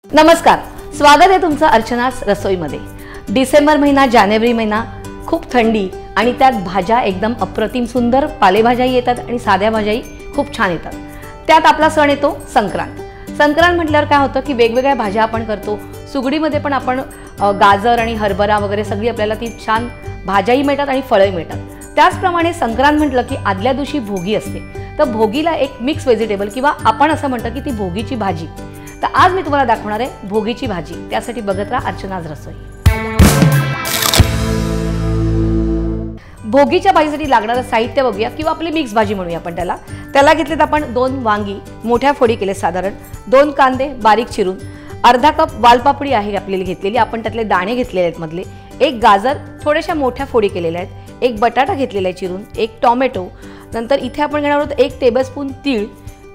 नमस्कार, स्वागत आहे तुमचं अर्चनास रसोईमध्ये। डिसेंबर महिना, जानेवारी महिना, खूप थंडी आणि त्यात भाज्या एकदम अप्रतिम सुंदर पालेभाज्याही येतात आणि साध्या भाज्याही खूप छान येतात। त्यात आपला सण येतो संक्रांत। संक्रांत म्हटल्यावर काय होतं की वेगवेगळ्या भाज्या आपण करतो। सुगडीमध्ये पण आपण गाजर आणि हरभरा वगैरे सगळी आपल्याला ती छान भाज्याही मिळतात आणि फळंही मिळतात। त्याचप्रमाणे संक्रांत म्हटलं की आदल्या दिवशी भोगी असते, तर भोगीला एक मिक्स व्हेजिटेबल किंवा आपण असं म्हणतो की ती भोगीची भाजी। तर आज मी तुम्हाला दाखवणार आहे भोगीची भाजी। त्यासाठी बघत राहा अर्चनाज रसोई। भोगीच्या भाजीसाठी लागणारं साहित्य बघूया किंवा आपली मिक्स भाजी म्हणूया आपण त्याला घेतलेत आपण 2 वांगी मोठ्या फोडी केले, साधारण 2 कांदे बारीक चिरून, अर्धा कप वालपापडी आहे आपल्याला घेतलेली, आपण त्यातले दाणे घेतलेले आहेत मधले, 1 गाजर थोड्याशा मोठ्या फोडी केलेल्या आहेत, 1 बटाटा घेतलेला आहे चिरून, 1 टोमॅटो, नंतर इथे आपण घेणार आहोत 1 टेबलस्पून तीळ,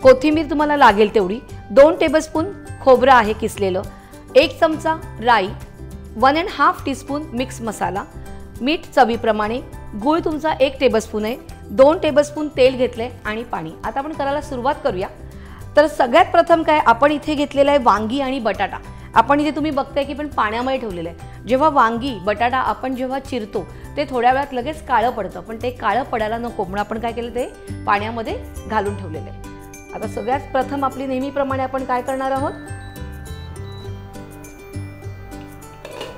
कोथिंबीर तुम्हाला लागेल तेवढी, 2 टेबलस्पून खोबरं आहे किसलेलं, 1 चमचा राई, 1.5 टीस्पून मिक्स मसाला, मीठ चवीप्रमाणे, गूळ तुमचा 1 टेबलस्पून आहे, 2 टेबलस्पून तेल घेतलंय आणि पाणी। आता आपण करायला सुरुवात करूया। तर सगळ्यात प्रथम काय आपण इथे घेतलेलं आहे वांगी आणि बटाटा। आपण इथे तुम्ही बघताय की पण पाण्यामध्ये ठेवलेलं आहे। जेव्हा वांगी बटाटा आपण जेव्हा चिरतो ते थोड्या वेळात लगेच काळं पडतं, पण ते काळं पडायला नको म्हणून आपण काय केलं ते पाण्यामध्ये घालून ठेवलेलं आहे। आता सगळ्यात प्रथम आपली नेहमीप्रमाणे आपण काय करणार आहोत,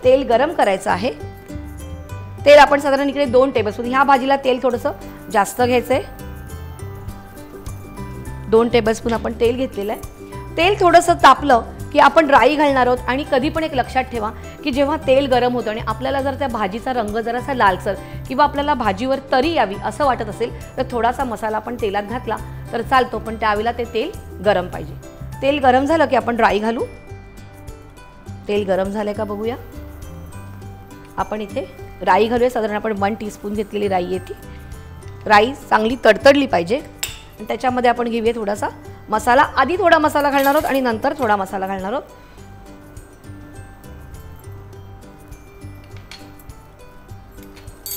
तेल गरम करायचं आहे। तेल आपण साधारण इकडे 2 टेबलस्पून, ह्या भाजीला तेल थोडंसं जास्त घ्यायचंय, 2 टेबलस्पून आपण तेल घेतलेलं आहे। तेल थोडंसं तापलं की आपण राई घालणार आहोत। आणि कधी पण एक लक्षात ठेवा की जेव्हा तेल गरम होतं आणि आपल्याला जर त्या भाजीचा रंग जरासा लालसर किंवा आपल्याला भाजीवर तरी यावी असं वाटत असेल तर थोडासा मसाला आपण तेलात घातला तर चालतो, पण त्यावेळेला ते तेल गरम पाहिजे। तेल गरम झालं की आपण राई घालू। तेल गरम झालंय का बघूया। आपण इथे राई घालूया, साधारण आपण 1 टीस्पून घेतलेली राई येते। राई चांगली तडतडली पाहिजे आणि त्याच्यामध्ये आपण घेऊया थोडासा मसाला। आधी थोडा मसाला घालणार आहोत आणि नंतर थोडा मसाला घालणार आहोत।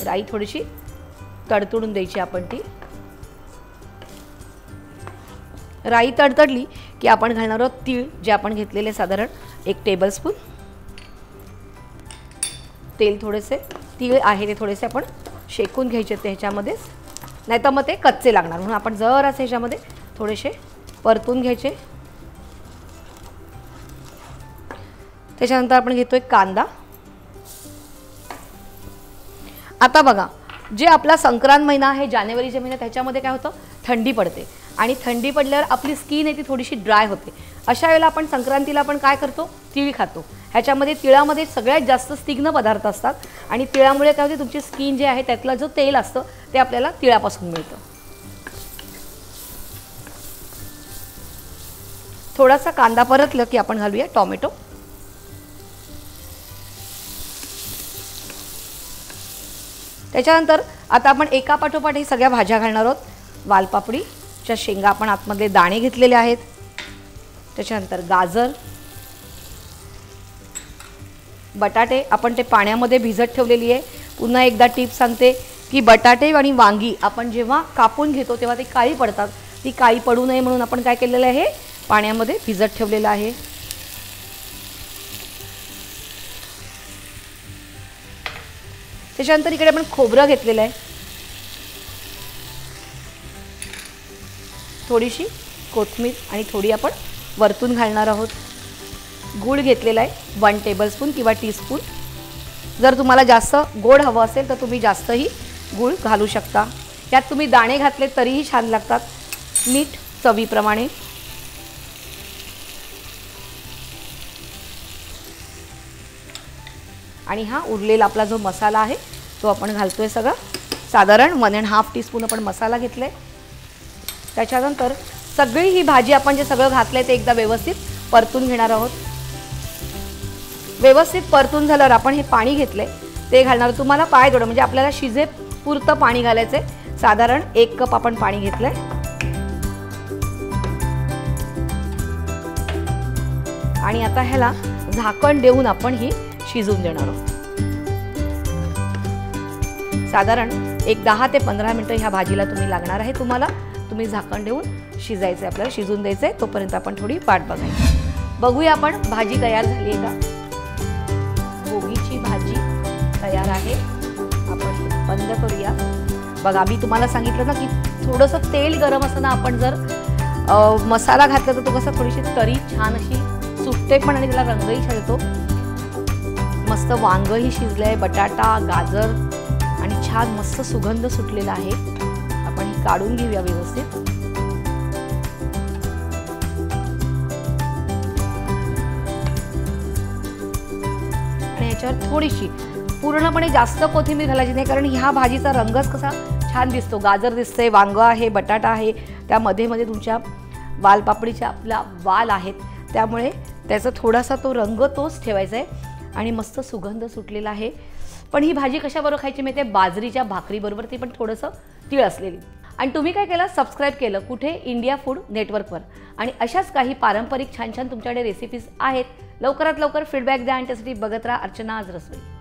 राई थोडीशी तडतडून द्यायची आपण ती। राई तडतडली की आपण घालणार आहोत तीळ, जे आपण घेतलेले साधारण 1 टेबलस्पून। तेल थोडेसे तीळ आहे ते थोडेसे आपण शेकून घ्यायचे ह्याच्यामध्येच, नाहीतर मग ते कच्चे लागणार, म्हणून आपण जरासे ह्याच्यामध्ये थोडेसे परतून घ्यायचे। त्याच्यानंतर आपण घेतोय कांदा। आता बघा, जे आपला संक्रांत महिना आहे जानेवारीच्या महिन्यात, त्याच्यामध्ये काय होतं थंडी पडते आणि थंडी पडल्यावर आपली स्किन आहे ती थोडीशी ड्राय होते। अशा वेळेला आपण संक्रांतीला आपण काय करतो, तीळ खातो। ह्याच्यामध्ये तिळामध्ये सगळ्यात जास्त स्निग्ध पदार्थ असतात आणि तिळामुळे काय होते तुमची स्किन जे आहे त्यातला जो तेल असतं ते आपल्याला तिळापासून मिळतं। थोडासा कांदा परतलं की आपण घालूया टोमॅटो। त्याच्यानंतर आता आपण एकापाठोपाठ ही सगळ्या भाज्या घालणार आहोत। वालपापडीच्या शेंगा आपण आतमध्ये दाणे घेतलेले आहेत, त्याच्यानंतर गाजर, बटाटे आपण ते पाण्यामध्ये भिजत ठेवलेली आहे। पुन्हा एकदा टिप सांगते की बटाटे आणि वांगी आपण जेव्हा कापून घेतो तेव्हा ती काळी पडतात, ती काळी पडू नये म्हणून आपण काय केलेलं आहे पाण्यामध्ये भिजत ठेवलेलं आहे। त्याच्यानंतर इकडे आपण खोबरं घेतलेलं आहे, थोडीशी कोथिंबीर आणि थोडी आपण वरतून घालणार आहोत। गूळ घेतलेला आहे 1 टेबलस्पून किंवा टीस्पून। जर तुम्हाला जास्त गोड हवं असेल तर तुम्ही जास्तही गूळ घालू शकता। यात तुम्ही दाणे घातले तरीही छान लागतात। मीठ चवीप्रमाणे, आणि हा उरलेला आपला जो मसाला आहे तो आपण घालतोय सगळा, साधारण 1.5 टीस्पून आपण मसाला घेतलाय। त्याच्यानंतर सगळी ही भाजी आपण जे सगळं घातलंय ते एकदा व्यवस्थित परतून घेणार आहोत। व्यवस्थित परतून झाल्यावर आपण हे पाणी घेतलंय ते घालणार। तुम्हाला पाय थोडं म्हणजे आपल्याला शिजे पुरतं पाणी घालायचंय, साधारण 1 कप आपण पाणी घेतलंय। आणि आता ह्याला झाकण देऊन आपण ही शिजून देणार आहोत। साधारण एक 10 ते 15 मिनिटं ह्या भाजीला तुम्ही लागणार आहे। तुम्हाला तुम्ही झाकण देऊन शिजायचं, आपल्याला शिजून द्यायचं आहे, तोपर्यंत आपण थोडी वाट बघायची। बघूया आपण भाजी तयार झाली आहे का. गोबीची भाजी तयार आहे. आपण बंद करूया. बघा मी तुम्हाला सांगितलं ना की थोडंसं तेल गरम असताना आपण जर मसाला घातला तर तो कसा थोडीशी तरी छान अशी सुटते पण आणि त्याला रंगही छान येतो. मस्त वांगही शिजलंय, बटाटा, गाजर आणि छान मस्त सुगंध सुटलेला आहे. आपण ही काढून घेऊया व्यवस्थित. आणि याच्यावर थोडीशी पूर्णपणे जास्त कोथिंबीर घालायची नाही कारण ह्या भाजीचा रंगच कसा छान दिसतो. गाजर दिसते, वांग आहे, बटाटा आहे, त्यामध्ये मध्ये तुमच्या वालपापडीच्या आपला वाल आहेत, त्यामुळे त्याचा थोडासा तो रंग तोच ठेवायचा आहे. आणि मस्त सुगंध सुटलेला आहे. पण ही भाजी कशाबरोबर खायची माहिती आहे? बाजरीच्या भाकरीबरोबर, ती पण थोडंसं तीळ असलेली. आणि तुम्ही काय केलं? सबस्क्राईब केलं. कुठे? इंडिया फूड नेटवर्कवर. आणि अशाच काही पारंपरिक छान छान तुमच्याकडे रेसिपीज आहेत. लवकरात लवकर फीडबॅक द्या आणि त्यासाठी बघत राहा अर्चना आज रसोई.